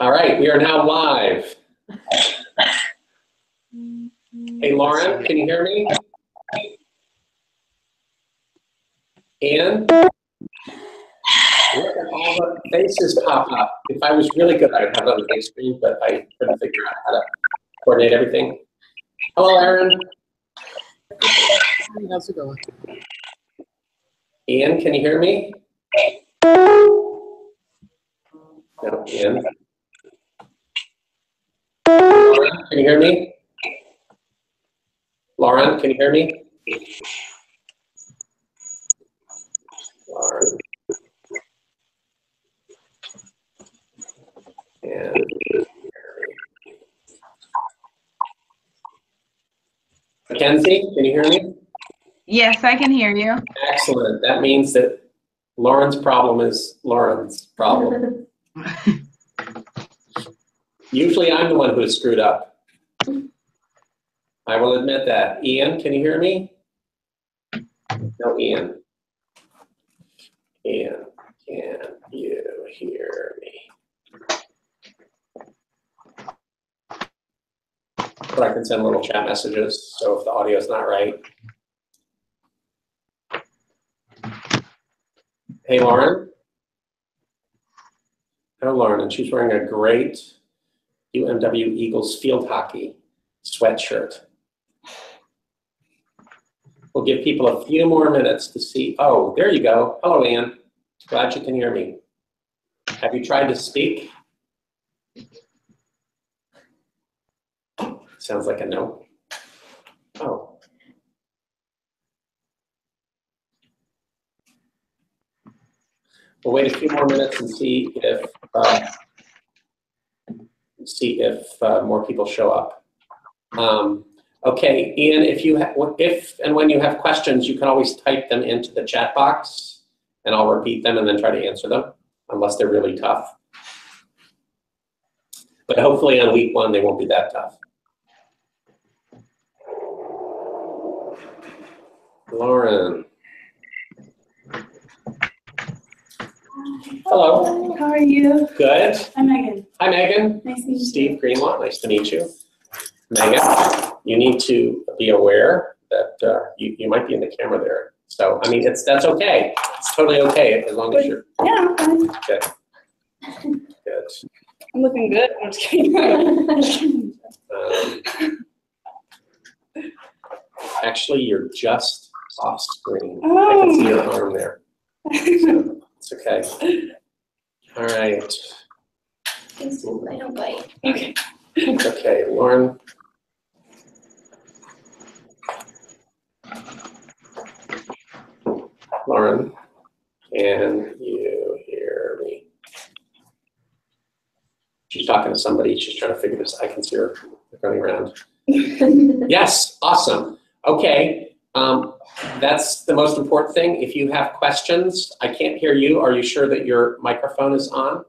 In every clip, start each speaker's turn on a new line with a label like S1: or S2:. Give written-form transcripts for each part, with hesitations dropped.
S1: All right, we are now live. Hey, Lauren, can you hear me? And look at all the faces pop up. If I was really good, I would have it on the big screen, but I couldn't figure out how to coordinate everything. Hello, Aaron.
S2: How's it going?
S1: Ian, can you hear me? No, Ian. Lauren, can you hear me? Lauren, can you hear me? Lauren. And Mackenzie, can you hear me?
S3: Yes, I can hear you.
S1: Excellent. That means that Lauren's problem is Lauren's problem. Usually I'm the one who's screwed up. I will admit that. Ian, can you hear me? No, Ian. Ian, can you hear me? But I can send little chat messages, so if the audio is not right. Hey, Lauren. Hello, Lauren, and she's wearing a great UMW Eagles field hockey sweatshirt. We'll give people a few more minutes to see. Oh, there you go. Hello, Ian. Glad you can hear me. Have you tried to speak? Sounds like a no. Oh. We'll wait a few more minutes and see if more people show up. Okay, Ian, if and when you have questions, you can always type them into the chat box, and I'll repeat them and then try to answer them, unless they're really tough. But hopefully on week one, they won't be that tough. Lauren. Hello.
S4: How are you?
S1: Good.
S4: I'm Megan.
S1: Hi, Megan.
S4: Nice to meet you.
S1: Steve Greenlaw, nice to meet you. Megan, you need to be aware that you might be in the camera there. So, I mean, that's okay. It's totally okay as long as you're.
S4: Yeah, I'm fine.
S1: Good. Good.
S4: I'm looking good. I'm just kidding.
S1: Actually, you're just off screen.
S4: Oh.
S1: I can see your arm there. So it's okay. All right.
S4: I don't bite. Okay.
S1: Okay, Lauren. Lauren, can you hear me? She's talking to somebody. She's trying to figure this. I can see her running around. Yes, awesome. Okay, that's the most important thing. If you have questions, I can't hear you. Are you sure that your microphone is on?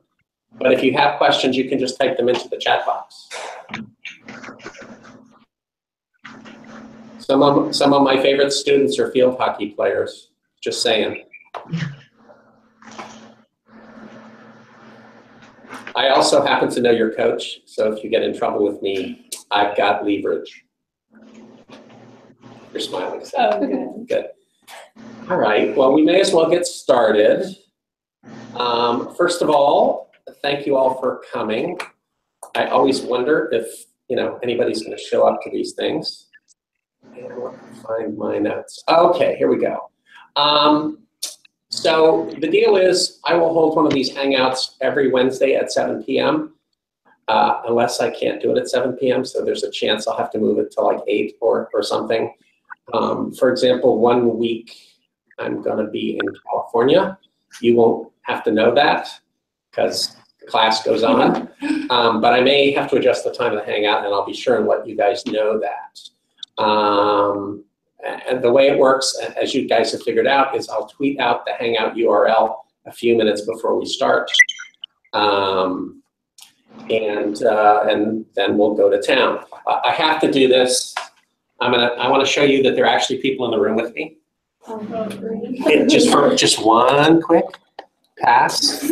S1: But if you have questions, you can just type them into the chat box. Some of my favorite students are field hockey players. Just saying. I also happen to know your coach, so if you get in trouble with me, I've got leverage. You're smiling. So.
S4: Oh, good.
S1: Good. All right. Well, we may as well get started. First of all, thank you all for coming. I always wonder if anybody's going to show up to these things. And I want to find my notes. Okay, here we go. So the deal is I will hold one of these Hangouts every Wednesday at 7 p.m. Unless I can't do it at 7 p.m. So there's a chance I'll have to move it to like 8 or something. For example, one week I'm going to be in California. You won't have to know that because the class goes on. But I may have to adjust the time of the Hangout, and I'll be sure and let you guys know that. And the way it works, as you guys have figured out, is I'll tweet out the Hangout URL a few minutes before we start. And then we'll go to town. I have to do this. I want to show you that there are actually people in the room with me. Just one quick pass.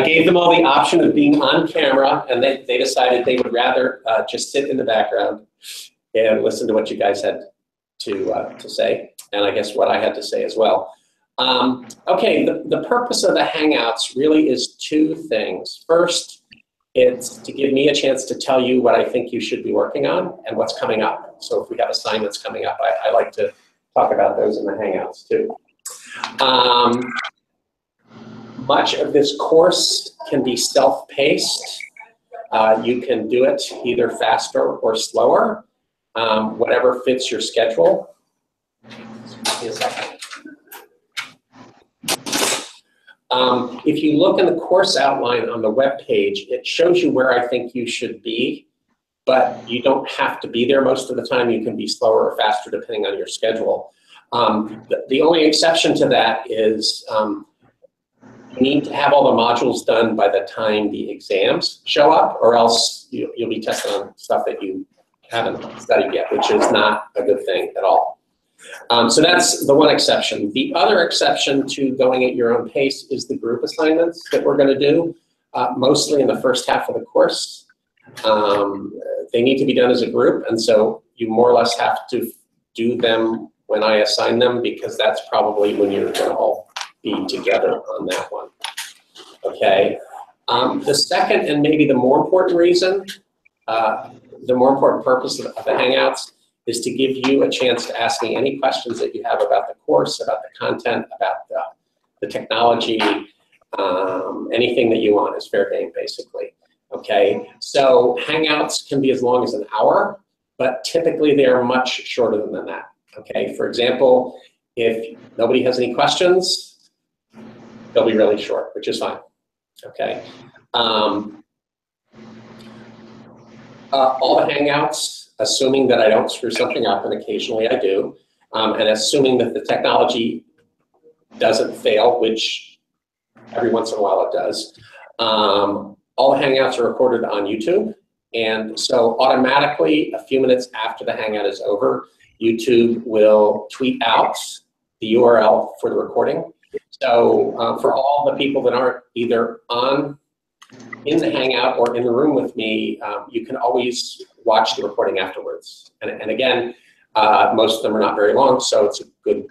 S1: gave them all the option of being on camera, and they decided they would rather just sit in the background and listen to what you guys had to say, and I guess what I had to say as well. Okay, the purpose of the Hangouts really is two things. First, it's to give me a chance to tell you what I think you should be working on and what's coming up. So if we have assignments coming up, I like to talk about those in the Hangouts too. Much of this course can be self-paced. You can do it either faster or slower, whatever fits your schedule. Give me a second. If you look in the course outline on the web page, it shows you where I think you should be, but you don't have to be there most of the time. You can be slower or faster depending on your schedule. The only exception to that is you need to have all the modules done by the time the exams show up, or else you'll be tested on stuff that you haven't studied yet, which is not a good thing at all. So that's the one exception. The other exception to going at your own pace is the group assignments that we're going to do, mostly in the first half of the course. They need to be done as a group, and so you more or less have to do them when I assign them, because that's probably when you're going to all be together on that one. Okay. The second, and maybe the more important reason, the more important purpose of the Hangouts is to give you a chance to ask me any questions that you have about the course, about the content, about the technology, anything that you want is fair game, basically. Okay, so Hangouts can be as long as an hour, but typically they are much shorter than that. Okay, for example, if nobody has any questions, they'll be really short, which is fine. Okay. All the Hangouts, assuming that I don't screw something up, and occasionally I do, and assuming that the technology doesn't fail, which every once in a while it does, all the Hangouts are recorded on YouTube, and so automatically, a few minutes after the Hangout is over, YouTube will tweet out the URL for the recording. So for all the people that aren't either in the Hangout or in the room with me, you can always watch the recording afterwards. And again, most of them are not very long, so it's a good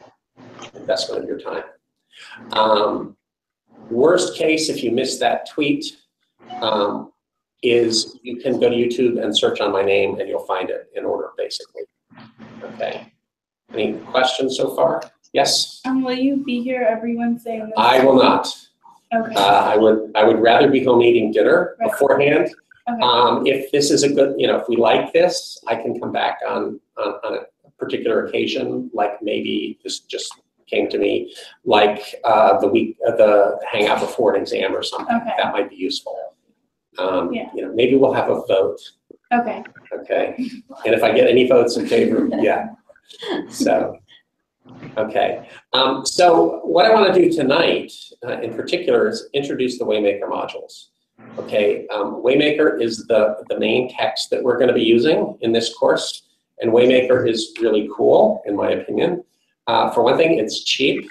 S1: investment of your time. Worst case, if you miss that tweet, is you can go to YouTube and search on my name and you'll find it in order, basically. Okay. Any questions so far? Yes?
S4: Will you be here every Wednesday?
S1: I will not.
S4: Okay.
S1: I would rather be home eating dinner beforehand.
S4: Okay.
S1: If this is a good, if we like this, I can come back on a particular occasion, like maybe this just came to me, like the week of the Hangout before an exam or something.
S4: Okay.
S1: That might be useful.
S4: Yeah.
S1: Maybe we'll have a vote.
S4: Okay.
S1: Okay. And if I get any votes in favor, yeah. So. Okay, so what I want to do tonight in particular is introduce the Waymaker modules. Okay, Waymaker is the main text that we're going to be using in this course, and Waymaker is really cool, in my opinion. For one thing, it's cheap.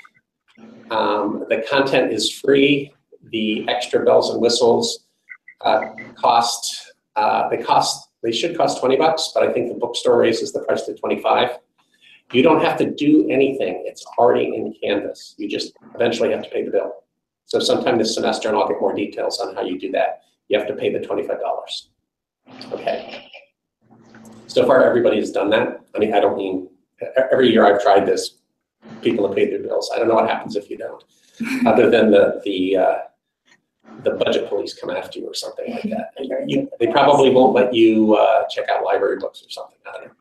S1: The content is free. The extra bells and whistles they should cost $20, but I think the bookstore raises the price to $25. You don't have to do anything. It's already in Canvas. You just eventually have to pay the bill. So sometime this semester, and I'll get more details on how you do that, you have to pay the $25. Okay. So far, everybody has done that. I mean, I don't mean, every year I've tried this, people have paid their bills. I don't know what happens if you don't, other than the budget police come after you or something like that. They probably won't let you check out library books or something. I don't know.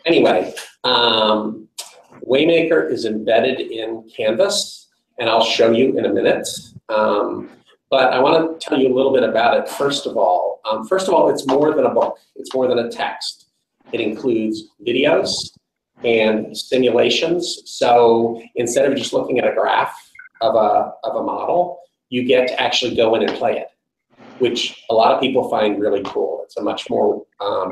S1: Anyway, Waymaker is embedded in Canvas, and I'll show you in a minute. But I want to tell you a little bit about it first of all. It's more than a book. It's more than a text. It includes videos and simulations. So instead of just looking at a graph of a model, you get to actually go in and play it, which a lot of people find really cool. It's a much more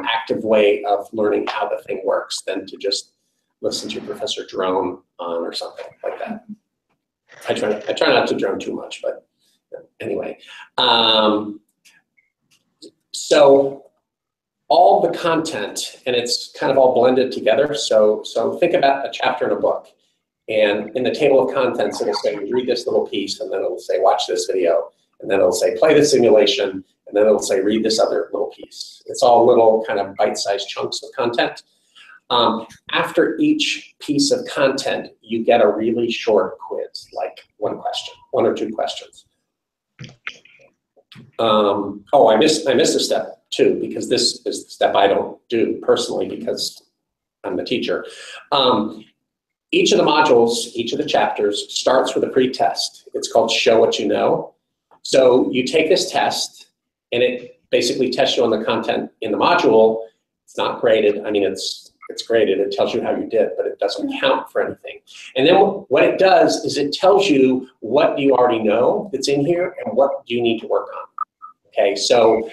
S1: active way of learning how the thing works than to just listen to Professor Drone on or something like that. I try not to drone too much, but Anyway, so all the content, and it's kind of all blended together. So think about a chapter in a book. And in the table of contents, it'll say, read this little piece, and then it'll say, watch this video. And then it'll say, play the simulation, and then it'll say, read this other little piece. It's all little kind of bite-sized chunks of content. After each piece of content, you get a really short quiz, like one question, 1 or 2 questions. Oh, I missed a step too, because this is the step I don't do personally because I'm the teacher. Each of the modules, each of the chapters starts with a pre-test. It's called Show What You Know. So you take this test, and it basically tests you on the content in the module. It's not graded. I mean, it's graded. It tells you how you did, but it doesn't count for anything. And then what it does is it tells you what you already know that's in here and what do you need to work on. Okay, so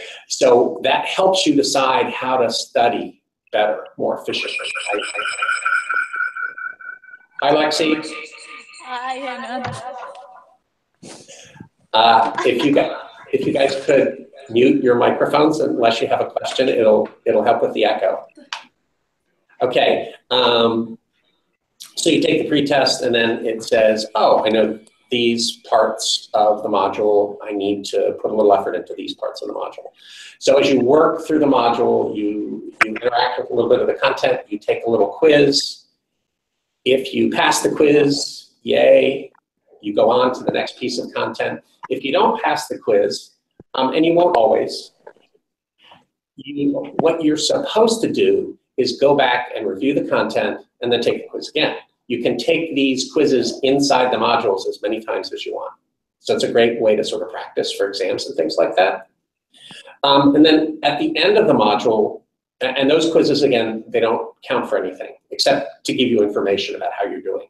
S1: that helps you decide how to study better, more efficiently. Hi, Lexi.
S2: Hi, Hannah.
S1: If you guys could mute your microphones unless you have a question, it'll help with the echo. Okay, so you take the pre-test, and then it says, oh, I know these parts of the module, I need to put a little effort into these parts of the module. So as you work through the module, you interact with a little bit of the content, you take a little quiz. If you pass the quiz, yay, you go on to the next piece of content. If you don't pass the quiz, and you won't always, what you're supposed to do is go back and review the content and then take the quiz again. You can take these quizzes inside the modules as many times as you want. So it's a great way to sort of practice for exams and things like that. And then at the end of the module, and those quizzes, again, they don't count for anything except to give you information about how you're doing.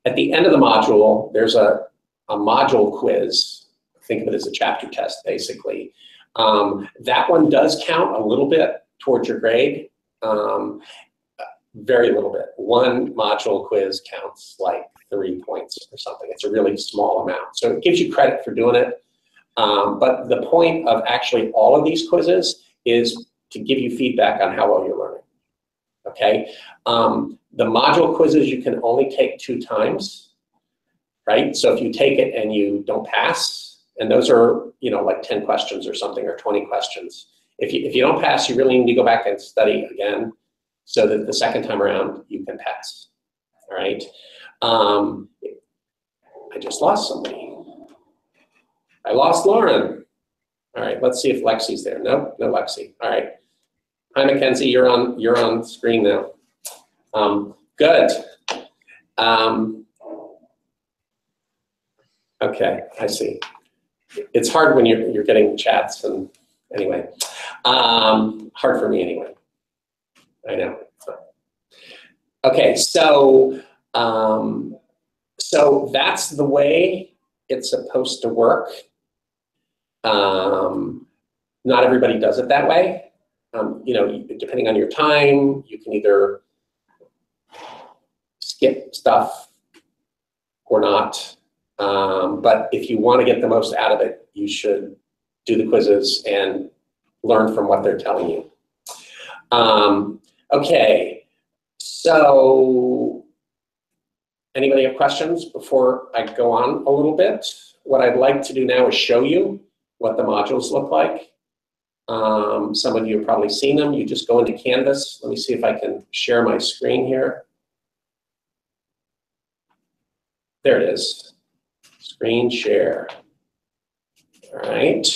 S1: At the end of the module, there's a module quiz. Think of it as a chapter test, basically. That one does count a little bit towards your grade. Very little bit. One module quiz counts like 3 points or something. It's a really small amount. So it gives you credit for doing it. But the point of actually all of these quizzes is to give you feedback on how well you're learning. Okay? The module quizzes you can only take 2 times, right? So if you take it and you don't pass, and those are, you know, like 10 questions or something, or 20 questions. If you don't pass, you really need to go back and study again so that the second time around you can pass, all right? I just lost somebody. I lost Lauren. All right, let's see if Lexi's there. Nope, no Lexi. All right. Hi, Mackenzie, you're on screen now. Good. Okay, I see. It's hard when you're getting chats, and anyway, hard for me anyway. I know. Okay, so that's the way it's supposed to work. Not everybody does it that way. You know, depending on your time, you can either skip stuff or not. But if you want to get the most out of it, you should do the quizzes and learn from what they're telling you. Okay, so anybody have questions before I go on a little bit? What I'd like to do now is show you what the modules look like. Some of you have probably seen them. You just go into Canvas. Let me see if I can share my screen here. There it is. Screen share. All right.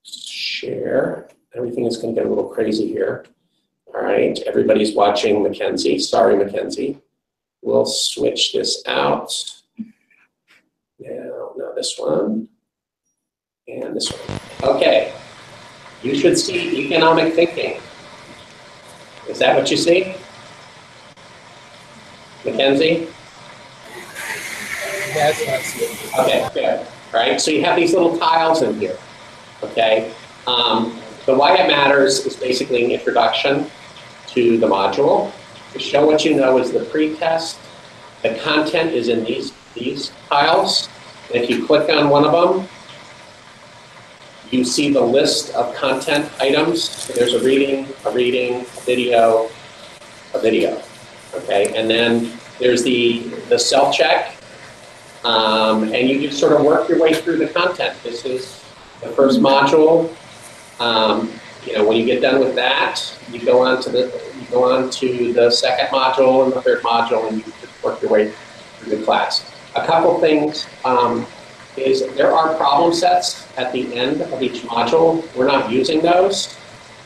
S1: Share. Everything is going to get a little crazy here. All right. Everybody's watching Mackenzie. Sorry, Mackenzie. We'll switch this out. Now this one. And this one. Okay. You should see economic thinking. Is that what you see? Mackenzie?
S5: That's what I see.
S1: Okay, good. All right, so you have these little tiles in here, okay? The why it matters is basically an introduction to the module. To show what you know is the pre-test. The content is in these tiles. If you click on one of them, you see the list of content items. So there's a reading, a video, a video. Okay, and then there's the self-check, and you just sort of work your way through the content. This is the first module. You know, when you get done with that, you go on to the second module and the third module, and you just work your way through the class. A couple things is there are problem sets at the end of each module. We're not using those.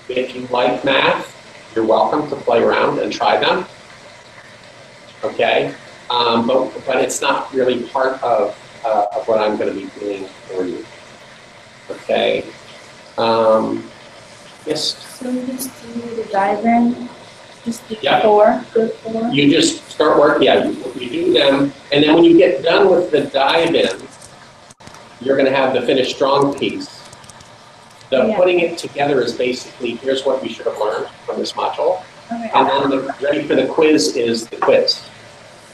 S1: If you like math, you're welcome to play around and try them. Okay, but it's not really part of what I'm going to be doing for you. Okay. Yes.
S2: So we just do the diagram, just do
S1: Yeah.
S2: four, good four.
S1: You just start work. Yeah, you do them, and then when you get done with the dive-in, you're going to have the finish strong piece. The
S2: Yeah.
S1: putting it together is basically here's what you should have learned from this module.
S2: Okay.
S1: And then the ready for the quiz is the quiz.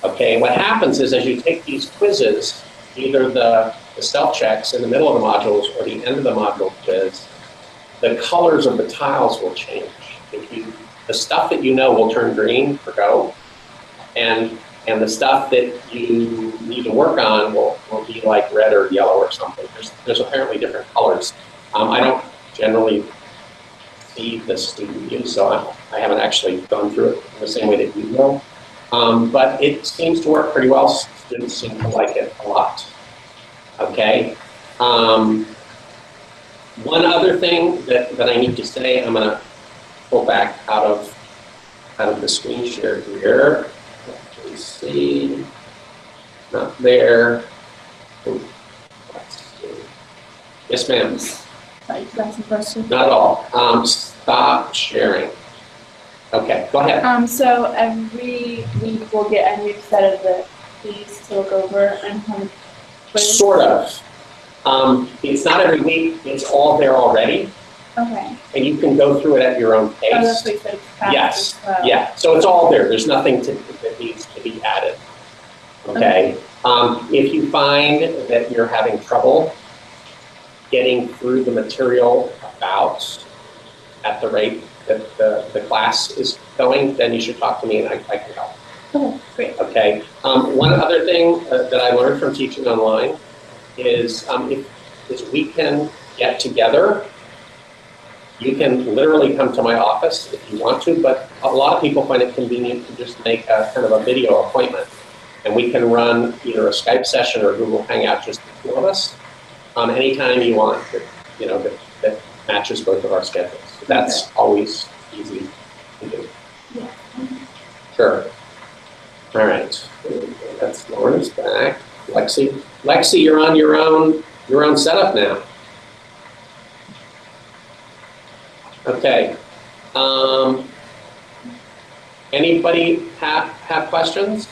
S1: Okay, what happens is as you take these quizzes, either the self-checks in the middle of the modules or the end of the module quiz, the colors of the tiles will change. The stuff that you know will turn green for go, and the stuff that you need to work on will be like red or yellow or something. There's apparently different colors. I don't generally see the student view, so I haven't actually gone through it in the same way that you will. But it seems to work pretty well. Students seem to like it a lot. Okay. One other thing that I need to say, I'm going to pull back out of the screen share here. Let's see. Not there. Ooh, let's see. Yes, ma'am.
S2: Sorry, you asked a question.
S1: Not at all. Stop sharing. Okay, go ahead.
S2: So every week we'll get a new set of the keys to look over and kind of quiz.
S1: Sort of. It's not every week. It's all there already,
S2: Okay.
S1: and you can go through it at your own pace.
S2: Oh, that's what you said. It's fast
S1: Yes,
S2: as well.
S1: yeah, so it's all there. There's nothing that needs to be added, okay? If you find that you're having trouble getting through the material about at the rate that the class is going, then you should talk to me and I can help.
S2: Okay, great.
S1: Okay, one other thing that I learned from teaching online is if we can get together. You can literally come to my office if you want to, but a lot of people find it convenient to just make a kind of a video appointment. And we can run either a Skype session or Google Hangout, just the two of us, anytime you want, that matches both of our schedules. So that's always easy to do.
S2: Yeah.
S1: Sure. All right. That's Lauren's back. Lexi, you're on your own setup now. Okay. Anybody have questions?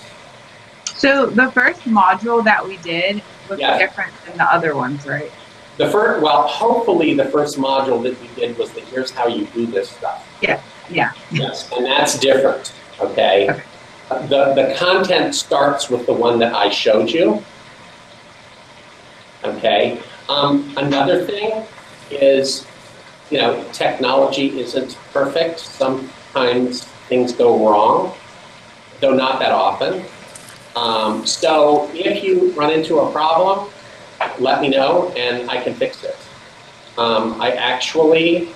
S3: So the first module that we did was
S1: Yeah.
S3: different than the other ones, right?
S1: Hopefully the first module that we did was the here's how you do this stuff.
S3: Yeah.
S1: Yes, and that's different, okay? The content starts with the one that I showed you, okay? Another thing is, technology isn't perfect. Sometimes things go wrong, though not that often. So if you run into a problem, let me know and I can fix it. I actually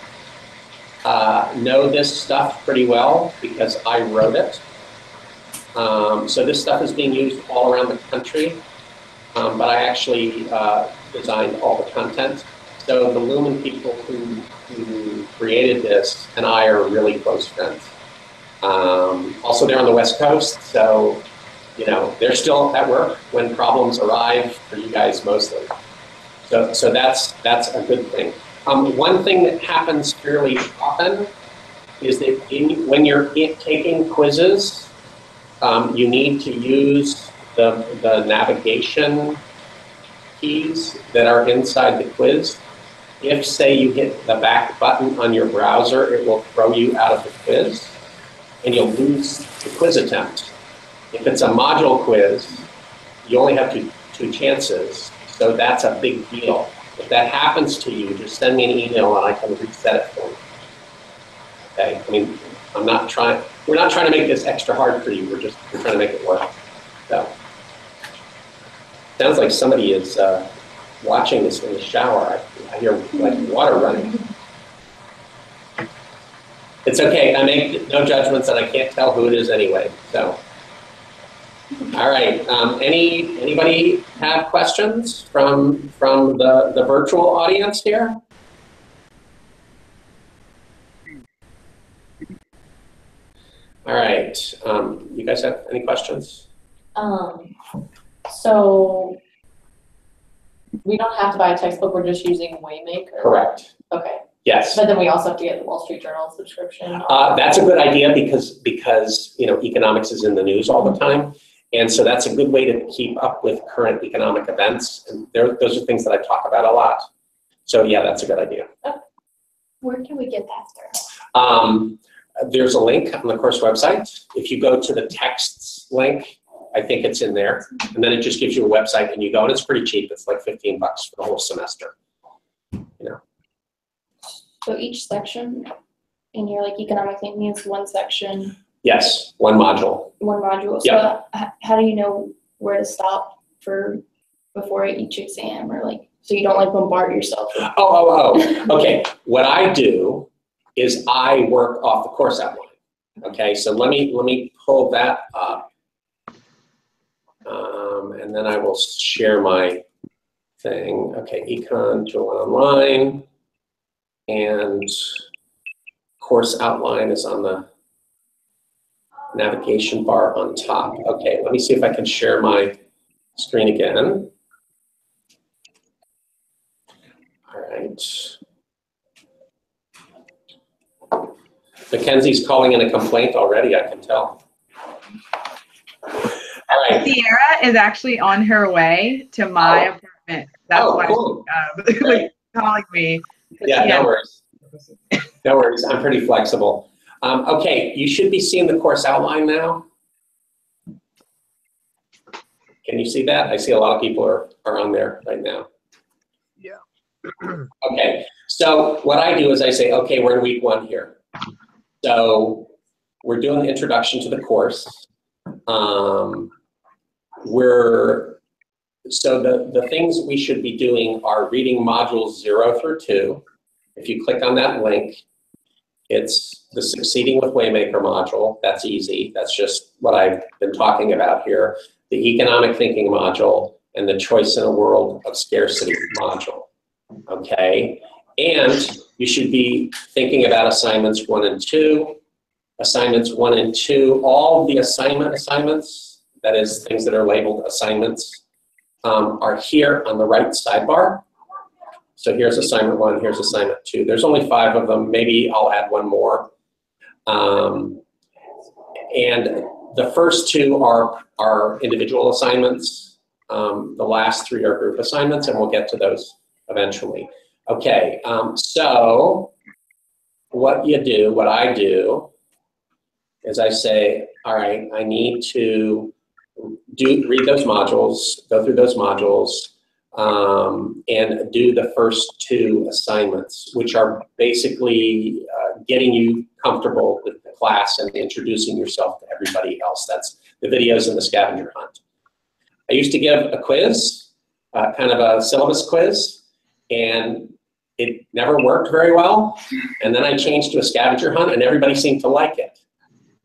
S1: know this stuff pretty well because I wrote it. So this stuff is being used all around the country, but I actually designed all the content. So the Lumen people who created this and I are really close friends. Also, they're on the West Coast, so they're still at work when problems arrive for you guys mostly. So that's a good thing. One thing that happens fairly often is that when you're taking quizzes, you need to use the navigation keys that are inside the quiz. If, say, you hit the back button on your browser, it will throw you out of the quiz, and you'll lose the quiz attempt. If it's a module quiz, you only have two chances. So that's a big deal. If that happens to you, just send me an email and I can reset it for you. Okay, I mean, we're not trying to make this extra hard for you. We're trying to make it work. So, sounds like somebody is watching this in the shower. I hear like water running. It's okay. I make no judgments, and I can't tell who it is anyway. So, all right. Anybody have questions from the virtual audience here? All right. You guys have any questions?
S5: So we don't have to buy a textbook. We're just using Waymaker.
S1: Correct.
S5: Okay.
S1: Yes.
S5: But then we also have to get the Wall Street Journal subscription.
S1: That's a good idea because economics is in the news all the time, and so that's a good way to keep up with current economic events. And those are things that I talk about a lot. So yeah, that's a good idea.
S2: Where can we get that from?
S1: There's a link on the course website. If you go to the texts link, I think it's in there, and then it just gives you a website, and you go, and it's pretty cheap. It's like $15 for the whole semester.
S2: So each section in your economic thinking is one section,
S1: Yes, one module.
S2: one module.
S1: Yep.
S2: So how do you know where to stop before each exam, or so you don't bombard yourself?
S1: Okay. What I do is I work off the course outline. Okay, so let me pull that up, and then I will share my thing. Okay, Econ 201 Online, and course outline is on the navigation bar on top. Okay, let me see if I can share my screen again. All right. Mackenzie's calling in a complaint already, I can tell. All right.
S3: Sierra is actually on her way to my apartment. That's why
S1: cool.
S3: she was calling me.
S1: Yeah, no worries. No worries, I'm pretty flexible. Okay, you should be seeing the course outline now. Can you see that? I see a lot of people are on there right now.
S6: Yeah.
S1: Okay, so what I do is I say, okay, we're in week 1 here. So we're doing the introduction to the course. So the things we should be doing are reading modules 0 through 2. If you click on that link, it's the Succeeding with Waymaker module. That's easy. That's just what I've been talking about here. The Economic Thinking module and the Choice in a World of Scarcity module. Okay? And you should be thinking about assignments 1 and 2. Assignments 1 and 2, all the assignments, that is things that are labeled assignments, are here on the right sidebar. So here's assignment 1, here's assignment 2. There's only 5 of them. Maybe I'll add 1 more. And the first 2 are individual assignments. The last 3 are group assignments, and we'll get to those eventually. Okay, so what I do is I say, all right, I need to read those modules, go through those modules, and do the first 2 assignments, which are basically getting you comfortable with the class and introducing yourself to everybody else. That's the videos and the scavenger hunt. I used to give a quiz, kind of a syllabus quiz, and it never worked very well. And then I changed to a scavenger hunt, and everybody seemed to like it.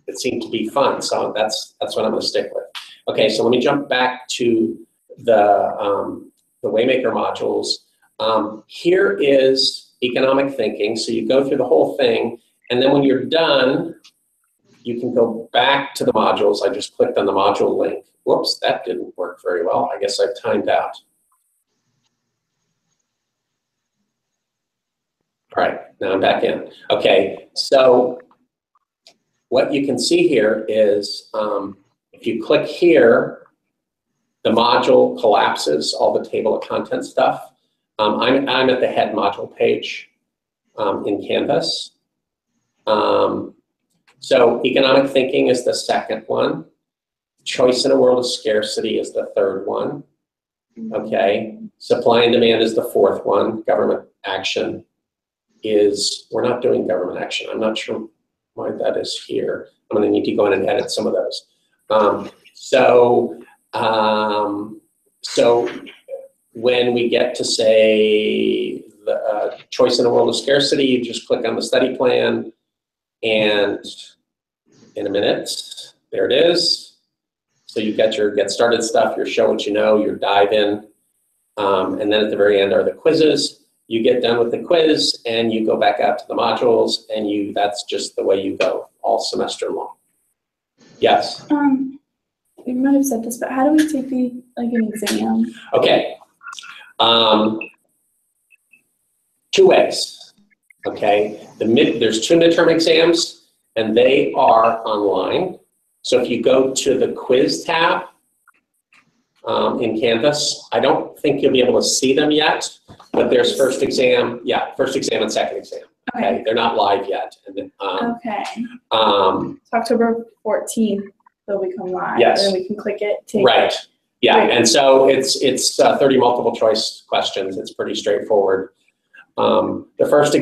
S1: It seemed to be fun, so that's what I'm going to stick with. Okay, so let me jump back to the Waymaker modules. Here is economic thinking. So you go through the whole thing, and then when you're done, you can go back to the modules. I just clicked on the module link. Whoops, that didn't work very well. I guess I timed out. All right, now I'm back in. Okay, so what you can see here is if you click here, the module collapses, all the table of content stuff. I'm at the head module page in Canvas. So economic thinking is the second one. Choice in a World of Scarcity is the third one. Okay. Supply and demand is the fourth one. Government action is, we're not doing government action. I'm not sure why that is here. I'm going to need to go in and edit some of those. So when we get to say the choice in a world of scarcity, you just click on the study plan, and in a minute, there it is. So you get your get started stuff, your show what you know, your dive in, and then at the very end are the quizzes. You get done with the quiz and you go back out to the modules, and that's just the way you go all semester long. Yes?
S2: You might have said this, but how do we take an exam?
S1: Okay. Two ways. Okay. There's 2 midterm exams, and they are online. So if you go to the quiz tab in Canvas, I don't think you'll be able to see them yet, but there's first exam and second exam. Okay. They're not live yet. And,
S2: Okay. So October 14th, they'll become live.
S1: Yes.
S2: And then we can click it.
S1: Right. Yeah.
S2: Right.
S1: And so it's 30 multiple choice questions. It's pretty straightforward. The first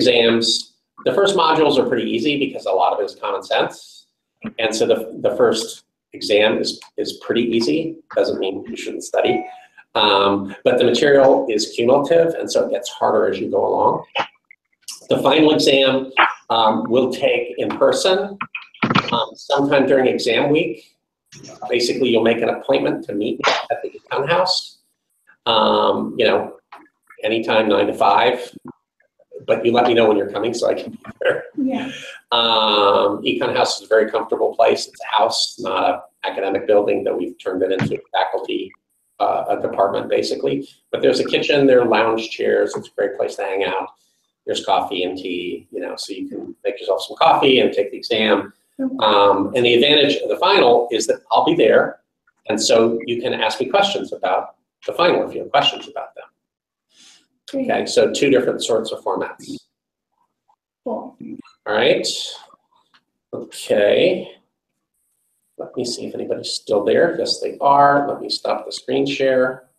S1: modules are pretty easy because a lot of it is common sense. And so the first exam is pretty easy. Doesn't mean you shouldn't study. But the material is cumulative, and so it gets harder as you go along. The final exam we'll take in person sometime during exam week. Basically, you'll make an appointment to meet me at the Econ House. Anytime 9 to 5. But you let me know when you're coming so I can be there.
S2: Yeah.
S1: Econ House is a very comfortable place. It's a house, not an academic building that we've turned it into a faculty a department, basically. But there's a kitchen, there are lounge chairs. It's a great place to hang out. There's coffee and tea, so you can make yourself some coffee and take the exam. And the advantage of the final is that I'll be there, and so you can ask me questions about the final if you have questions about them.
S2: Great.
S1: Okay, so 2 different sorts of formats.
S2: Cool.
S1: All right. Okay. Let me see if anybody's still there. Yes, they are. Let me stop the screen share.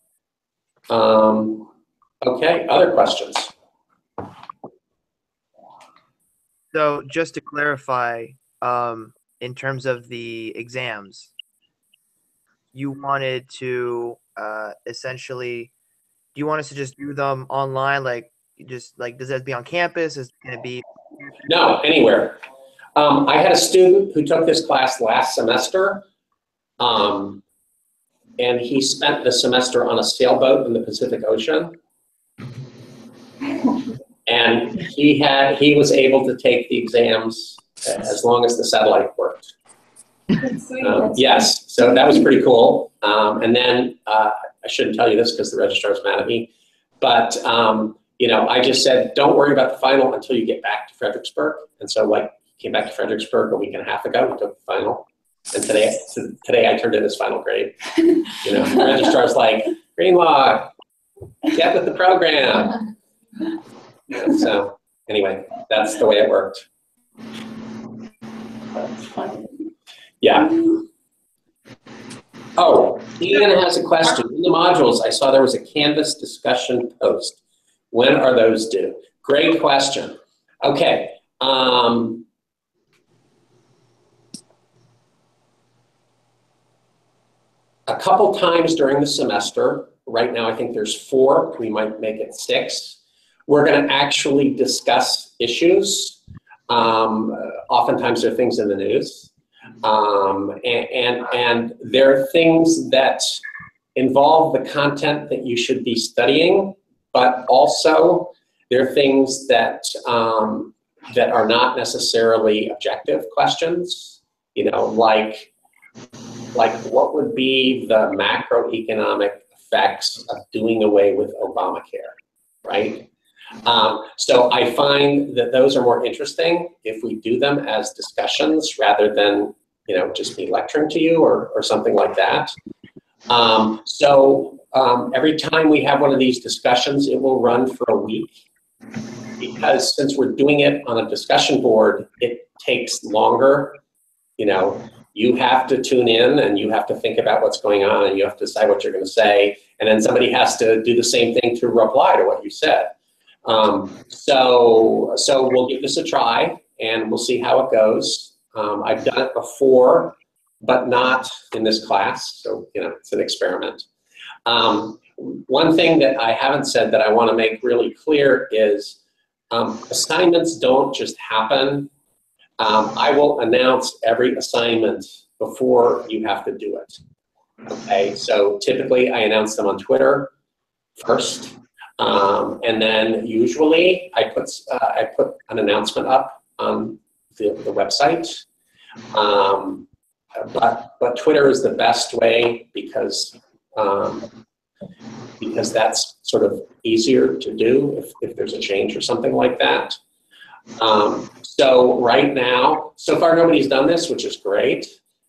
S1: Okay, other questions?
S6: So just to clarify, in terms of the exams, you wanted to essentially, do you want us to just do them online? Does it have to be on campus? Is it going to be?
S1: No, anywhere. I had a student who took this class last semester, and he spent the semester on a sailboat in the Pacific Ocean. And he was able to take the exams as long as the satellite worked.
S2: That's sweet.
S1: Yes, so that was pretty cool. And then I shouldn't tell you this because the registrar's mad at me, but I just said, don't worry about the final until you get back to Fredericksburg. And so came back to Fredericksburg a week and a half ago, we took the final. And today I turned in his final grade. The registrar's like, Greenlaw, get with the program. So anyway, that's the way it worked.
S2: That's funny.
S1: Yeah. Oh, Ian has a question. In the modules, I saw there was a Canvas discussion post. When are those due? Great question. Okay. A couple times during the semester, right now I think there's 4, we might make it 6. We're going to actually discuss issues. Oftentimes there are things in the news. And there are things that involve the content that you should be studying, but also there are things that that are not necessarily objective questions. Like what would be the macroeconomic effects of doing away with Obamacare, right? So I find that those are more interesting if we do them as discussions rather than just me lecturing to you or something like that. Every time we have one of these discussions, it will run for a week, because since we're doing it on a discussion board, it takes longer. you have to tune in and you have to think about what's going on and you have to decide what you're going to say. And then somebody has to do the same thing to reply to what you said. So we'll give this a try and we'll see how it goes. I've done it before, but not in this class. So, it's an experiment. One thing that I haven't said that I want to make really clear is assignments don't just happen. I will announce every assignment before you have to do it. Okay, so typically I announce them on Twitter first, and then usually I put an announcement up on the website. But Twitter is the best way because that's sort of easier to do if there's a change or something like that. So right now, so far nobody's done this, which is great,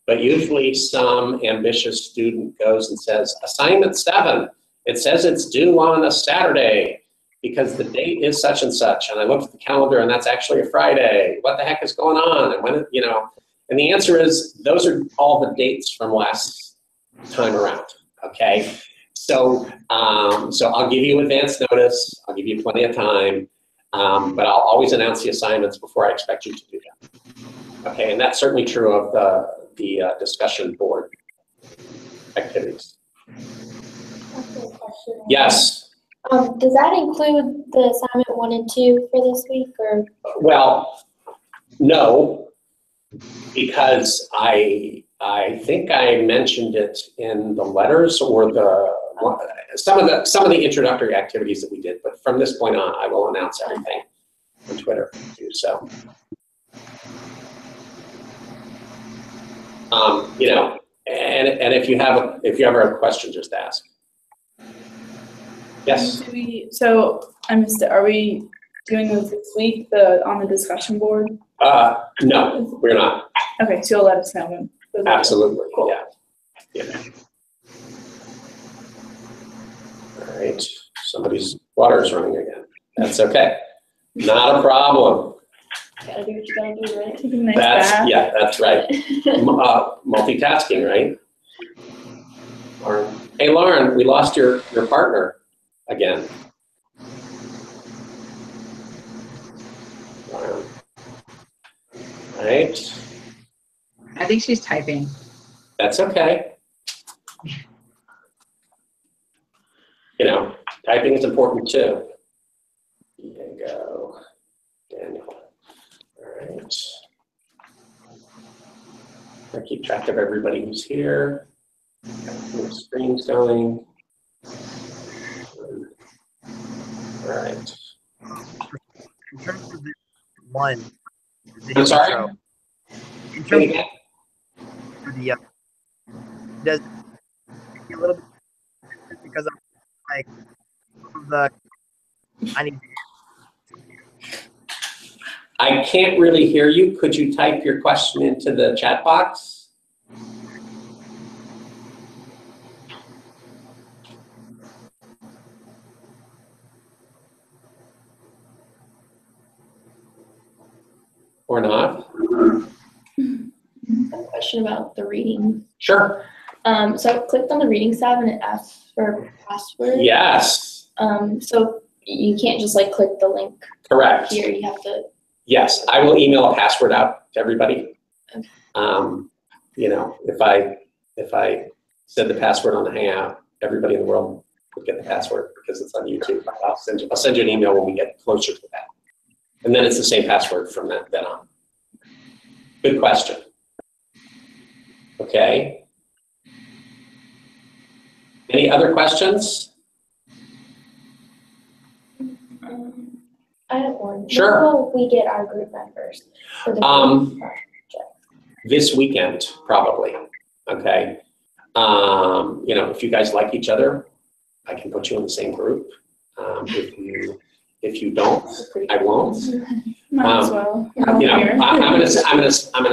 S1: but usually some ambitious student goes and says, assignment 7, it says it's due on a Saturday because the date is such and such, and I looked at the calendar and that's actually a Friday. What the heck is going on? And when, and the answer is those are all the dates from last time around, okay? So I'll give you advance notice, I'll give you plenty of time, but I'll always announce the assignments before I expect you to do them. Okay, and that's certainly true of the discussion board activities. Yes.
S7: Does that include the assignment 1 and 2 for this week, or?
S1: Well, no, because I think I mentioned it in the letters or some of the introductory activities that we did, but from this point on, I will announce everything on Twitter too. So, and if you ever have a question, just ask. Yes.
S2: So I missed it. Are we doing those this week? On the discussion board?
S1: No, we're not.
S2: Okay, so you'll let us know when.
S1: Absolutely.
S2: Cool.
S1: Yeah. All right. Somebody's water is running again. That's okay. Not a problem.
S7: Gotta do what you gotta do, right?
S2: Take a nice bath.
S1: Yeah, that's right. Multitasking, right? Lauren. Hey, Lauren, we lost your partner again. Lauren. All right.
S3: I think she's typing.
S1: That's okay. Typing is important too. There you go, Daniel. All right. I keep track of everybody who's here. Got the screens going. All right.
S6: In terms of the one,
S1: I'm sorry?
S6: intro, in
S1: Say
S6: terms
S1: again?
S6: of the does it a little bit because I'm like
S1: I can't really hear you. Could you type your question into the chat box? Or not?
S7: A question about the reading.
S1: Sure.
S7: So I clicked on the readings tab and it asks for a password.
S1: Yes.
S7: So you can't just click the link
S1: Correct.
S7: here. You have to.
S1: Yes, I will email a password out to everybody.
S7: Okay.
S1: If I said the password on the Hangout, everybody in the world would get the password because it's on YouTube. I'll send you an email when we get closer to that. And then it's the same password from then on. Good question. Okay. Any other questions?
S7: I have one.
S1: Sure.
S7: When will we get our group members for the group project?
S1: This weekend, probably. Okay. If you guys like each other, I can put you in the same group. If you don't, I won't.
S2: Might as well.
S1: I'm gonna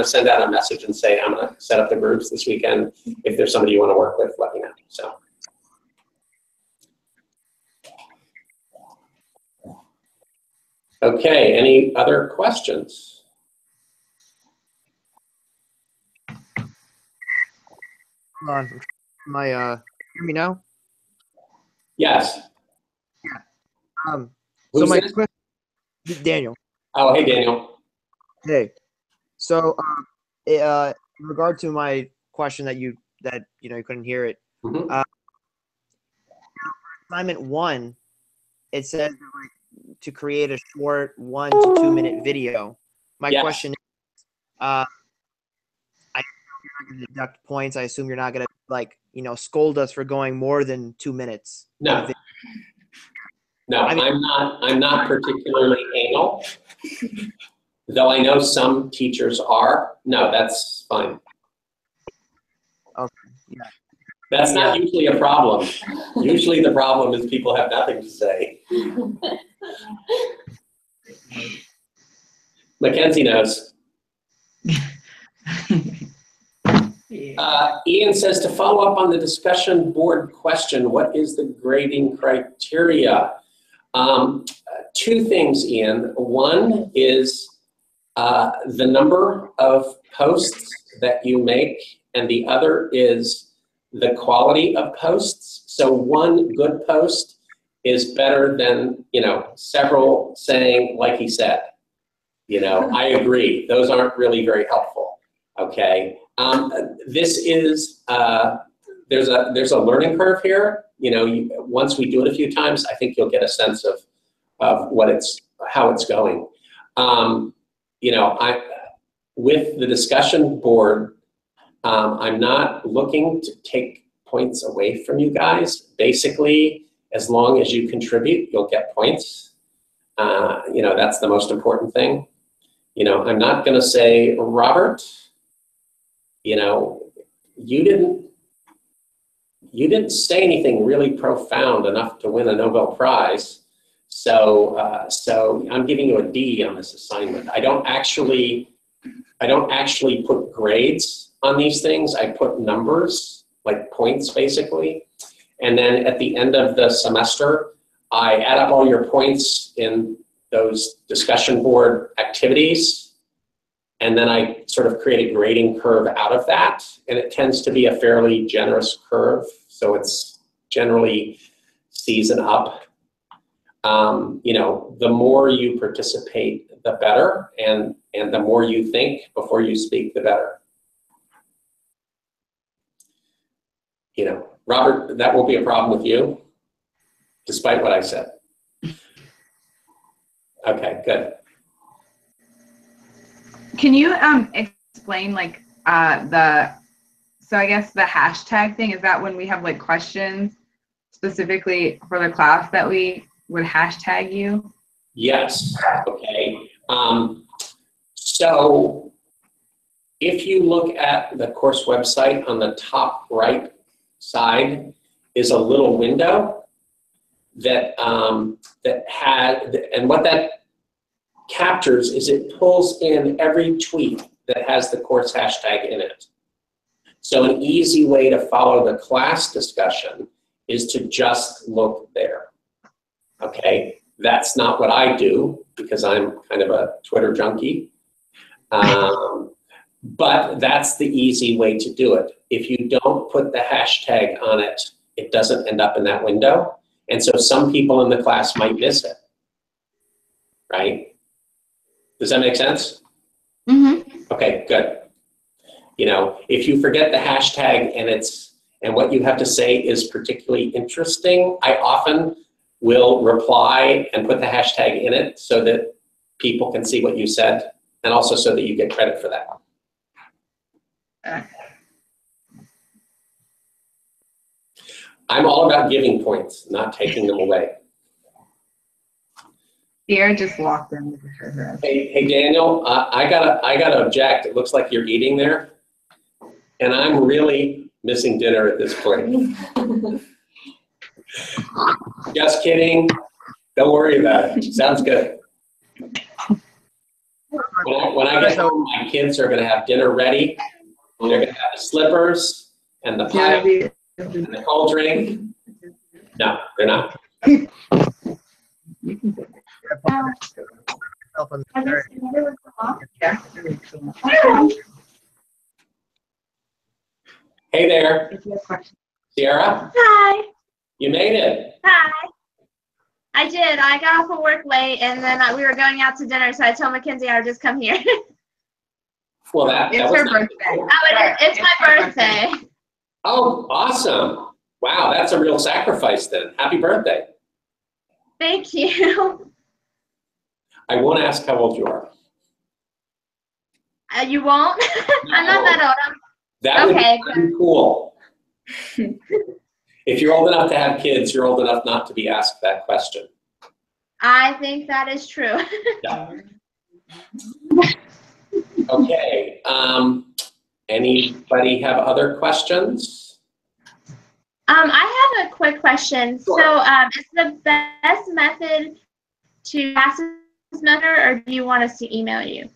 S1: send out a message and say I'm gonna set up the groups this weekend. If there's somebody you want to work with, let me know. So. Okay, any other questions?
S6: Hold on. My hear me now?
S1: Yes.
S6: So
S1: Who's
S6: my
S1: this?
S6: question, Daniel.
S1: Oh, hey, Daniel.
S6: Hey. So in regard to my question that you couldn't hear it.
S1: Mhm.
S6: Assignment 1, it says like, to create a short 1 to 2 minute video. My
S1: Yes.
S6: question is, I assume you're not going to deduct points. I assume you're not going to scold us for going more than 2 minutes.
S1: No. No,
S6: I mean-
S1: I'm not particularly anal, though I know some teachers are. No, that's fine.
S6: Okay. Yeah.
S1: That's not usually a problem. Usually the problem is people have nothing to say. Mackenzie knows. Ian says, to follow up on the discussion board question, what is the grading criteria? 2 things, Ian. One is the number of posts that you make, and the other is the quality of posts. So one good post is better than, several saying, like he said. I agree. Those aren't really very helpful. Okay. This is, there's a learning curve here. Once we do it a few times, I think you'll get a sense of how it's going. With the discussion board, I'm not looking to take points away from you guys. Basically, as long as you contribute, you'll get points. That's the most important thing. I'm not going to say, Robert, you didn't say anything really profound enough to win a Nobel Prize. So I'm giving you a D on this assignment. I don't actually put grades on these things. I put numbers, like points basically. And then at the end of the semester, I add up all your points in those discussion board activities. And then I sort of create a grading curve out of that. And it tends to be a fairly generous curve. So it's generally C's and up. The more you participate, the better. And the more you think before you speak, the better. Robert, that won't be a problem with you, despite what I said. Okay, good.
S3: Can you explain so I guess the hashtag thing, is that when we have like questions specifically for the class that we would hashtag you?
S1: Yes, okay. So if you look at the course website, on the top right side is a little window that and what that captures is it pulls in every tweet that has the course hashtag in it. So an easy way to follow the class discussion is to just look there. Okay, that's not what I do because I'm kind of a Twitter junkie. But that's the easy way to do it. If you don't put the hashtag on it, it doesn't end up in that window. And so some people in the class might miss it, right? Does that make sense?
S3: Mm-hmm.
S1: Okay, good. If you forget the hashtag and what you have to say is particularly interesting, I often will reply and put the hashtag in it so that people can see what you said, and also so that you get credit for that. I'm all about giving points, not taking them away.
S3: Sierra just walked in with her.
S1: Hey Daniel, I gotta object. It looks like you're eating there, and I'm really missing dinner at this point. Just kidding. Don't worry about it. Sounds good. When I get home, my kids are gonna have dinner ready. They're gonna have the slippers and the pipe and the cold drink. No, they're not.
S3: You can take it. Yeah.
S1: Hey there,
S3: if you have questions.
S1: Sierra.
S8: Hi.
S1: You made it.
S8: Hi. I did. I got off of work late, and then we were going out to dinner, so I told Mackenzie I would just come here.
S1: Well, that
S3: It's
S1: was
S3: her
S1: nice.
S8: Oh,
S3: birthday.
S8: it's my
S3: her
S8: birthday.
S1: Oh, awesome. Wow, that's a real sacrifice then. Happy birthday.
S8: Thank you.
S1: I won't ask how old you are.
S8: You won't? I'm not that old.
S1: That would
S8: Okay,
S1: be pretty cool. If you're old enough to have kids, you're old enough not to be asked that question.
S8: I think that is true.
S1: Yeah. Okay. Anybody have other questions?
S8: I have a quick question.
S1: Sure.
S8: So, is the best method to pass this method, or do you want us to email you?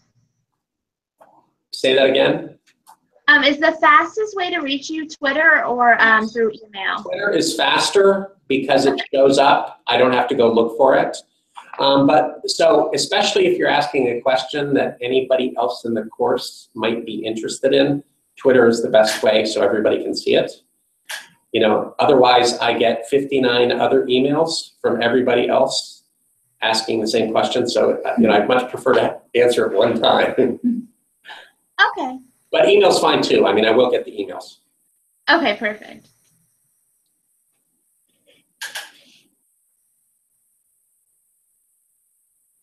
S1: Say that again.
S8: Is the fastest way to reach you Twitter or through email?
S1: Twitter is faster because it shows up. I don't have to go look for it. But so especially if you're asking a question that anybody else in the course might be interested in, Twitter is the best way so everybody can see it. You know, otherwise I get 59 other emails from everybody else asking the same question. So, you know, I'd much prefer to answer it one time.
S8: Okay.
S1: But email's fine too. I mean, I will get the emails.
S8: Okay, perfect.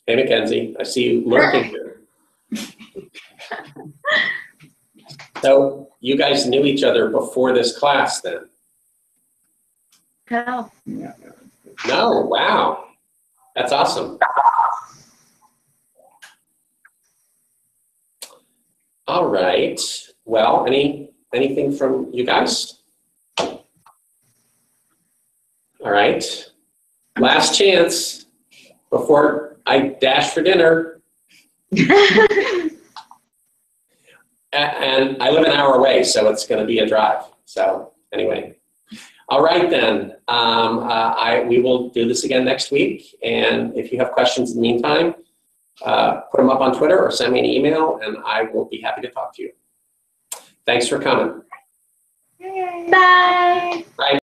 S1: Hey, Mackenzie, I see you lurking here. So you guys knew each other before this class then?
S8: Cool.
S1: No, wow. That's awesome. All right. Well, anything from you guys? All right. Last chance before I dash for dinner. And I live an hour away, so it's going to be a drive. So anyway. All right, then. We will do this again next week. And if you have questions in the meantime, put them up on Twitter or send me an email, and I will be happy to talk to you. Thanks for coming.
S8: Bye.
S1: Bye.